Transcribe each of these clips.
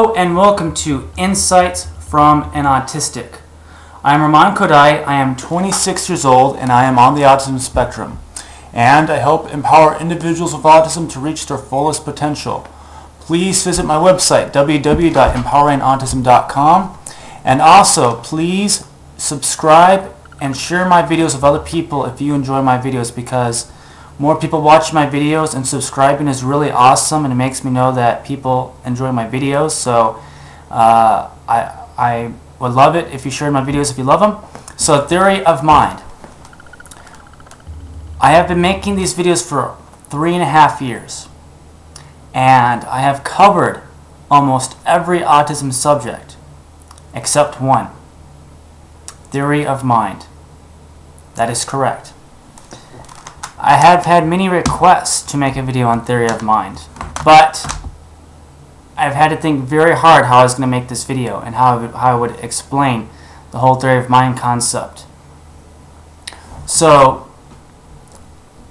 Hello and welcome to Insights from an Autistic. I am Arman Khodaei. I am 26 years old and I am on the autism spectrum. And I help empower individuals with autism to reach their fullest potential. Please visit my website, www.empoweringautism.com. And also, please subscribe and share my videos with other people if you enjoy my videos, because more people watch my videos and subscribing is really awesome, and it makes me know that people enjoy my videos. So I would love it if you shared my videos if you love them. So, theory of mind. I have been making these videos for 3.5 years, and I have covered almost every autism subject except one. Theory of mind. That is correct. I have had many requests to make a video on theory of mind, but I've had to think very hard how I was going to make this video and how I would explain the whole theory of mind concept. So,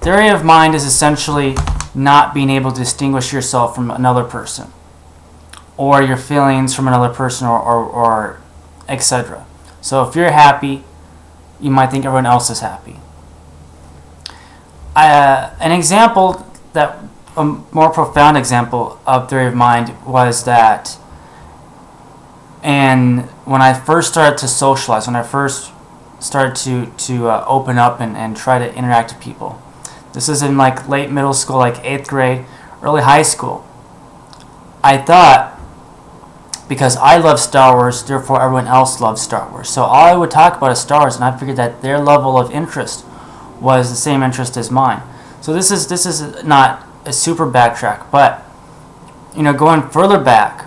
theory of mind is essentially not being able to distinguish yourself from another person, or your feelings from another person, or etc. So if you're happy, you might think everyone else is happy. An example, a more profound example of theory of mind was that when I first started to socialize, when I first started to open up and try to interact with people. This is in like late middle school, like 8th grade, early high school. I thought, because I love Star Wars, therefore everyone else loves Star Wars. So all I would talk about is Star Wars, and I figured that their level of interest was the same interest as mine. So this is not a super backtrack, but going further back,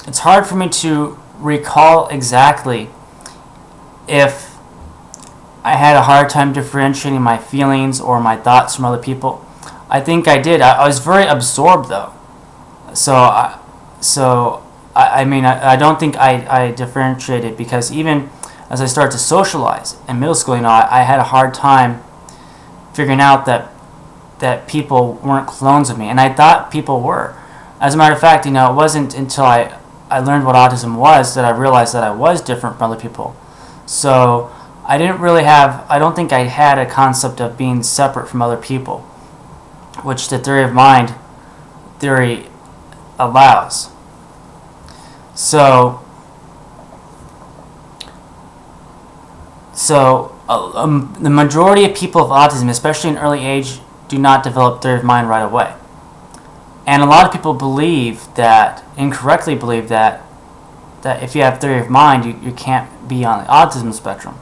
it's hard for me to recall exactly if I had a hard time differentiating my feelings or my thoughts from other people. I think I did. I was very absorbed though. I don't think I differentiated, because even as I started to socialize in middle school, I had a hard time figuring out that people weren't clones of me, and I thought people were. As a matter of fact, it wasn't until I learned what autism was that I realized that I was different from other people. So I don't think I had a concept of being separate from other people, which the theory of mind theory allows. So the majority of people with autism, especially in early age, do not develop theory of mind right away. And a lot of people incorrectly believe that if you have theory of mind, you can't be on the autism spectrum.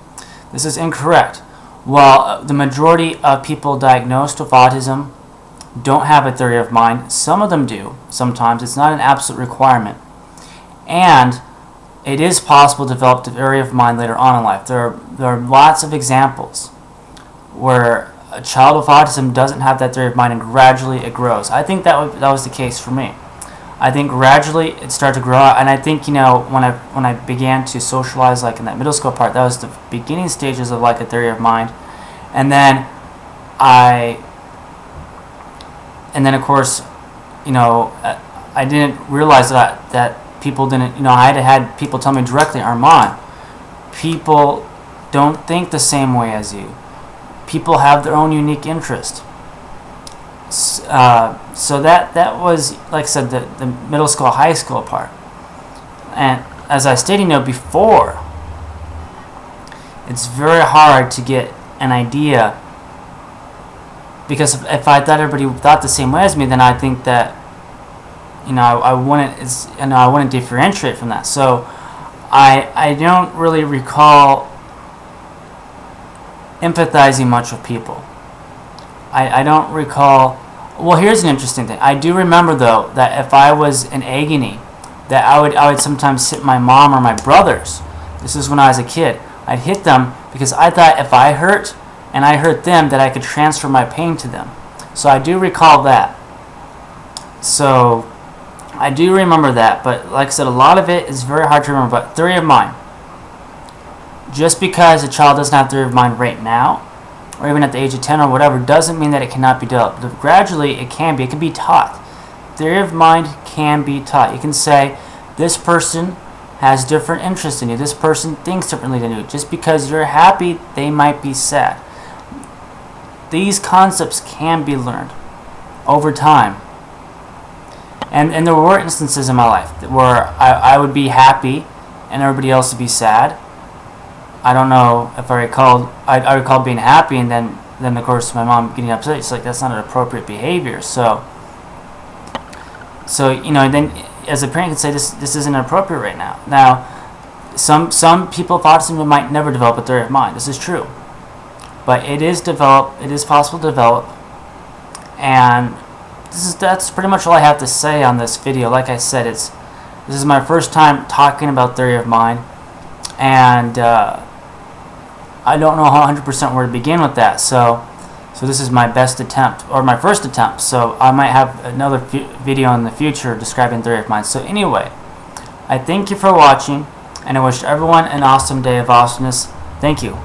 This is incorrect. While the majority of people diagnosed with autism don't have a theory of mind, some of them do. Sometimes it's not an absolute requirement. And it is possible to develop the theory of mind later on in life. There are lots of examples where a child with autism doesn't have that theory of mind and gradually it grows. I think that was the case for me. I think gradually it started to grow out, and I think when I began to socialize, like in that middle school part, that was the beginning stages of like a theory of mind, and then of course, I didn't realize that people didn't. I had people tell me directly, Arman, people don't think the same way as you. People have their own unique interest. So that was, like I said, the middle school, high school part. And as I stated before, it's very hard to get an idea, because if I thought everybody thought the same way as me, then I think that I wouldn't differentiate from that. So I don't really recall empathizing much with people. I don't recall. Well, here's an interesting thing. I do remember though that if I was in agony, that I would sometimes hit my mom or my brothers. This is when I was a kid. I'd hit them because I thought if I hurt and I hurt them, that I could transfer my pain to them. So I do recall that. So I do remember that, but like I said, a lot of it is very hard to remember. But theory of mind. Just because a child doesn't have theory of mind right now, or even at the age of 10 or whatever, doesn't mean that it cannot be developed. Gradually, it can be. It can be taught. Theory of mind can be taught. You can say, This person has different interests than you. This person thinks differently than you. Just because you're happy, they might be sad. These concepts can be learned over time. And there were instances in my life where I would be happy and everybody else would be sad. I don't know if I recalled. I recall being happy, and then of course my mom getting upset. It's like, that's not an appropriate behavior. So you know, then as a parent, you can say this isn't appropriate right now. Now, some people with autism might never develop a theory of mind. This is true, but it is possible to develop, and that's pretty much all I have to say on this video. Like I said, this is my first time talking about theory of mind, and I don't know 100% where to begin with that. So this is my best attempt, or my first attempt. So I might have another video in the future describing theory of mind. So anyway, I thank you for watching, and I wish everyone an awesome day of awesomeness. Thank you.